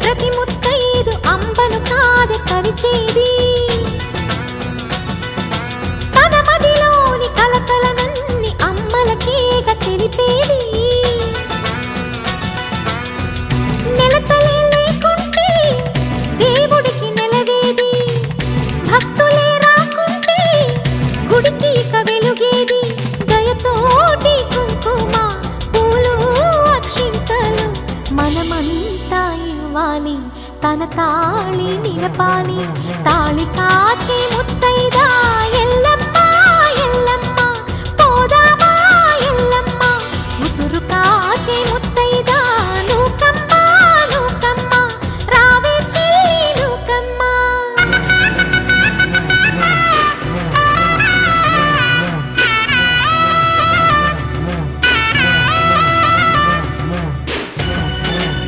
ప్రతి ముత్తైదు అంబను కాదే కరిచేది తన మదిలోని కలకలనన్ని అమ్మలకేగ తెలిపేది నెలతలే లేకుంటే దేవుడికి నెలవేది భక్తులే రాకుంటే గుడికి ఇక వెలుగేది దయతోటి కుంకుమ పూలు అక్షింతలు మనమంతా ఇవ్వాలి తన తాళి నిలపాలి తాళి కాచి ముత్తైదా ఎల్లమ్మ ఎల్లమ్మ పోదామా ఎల్లమ్మ ఉసురు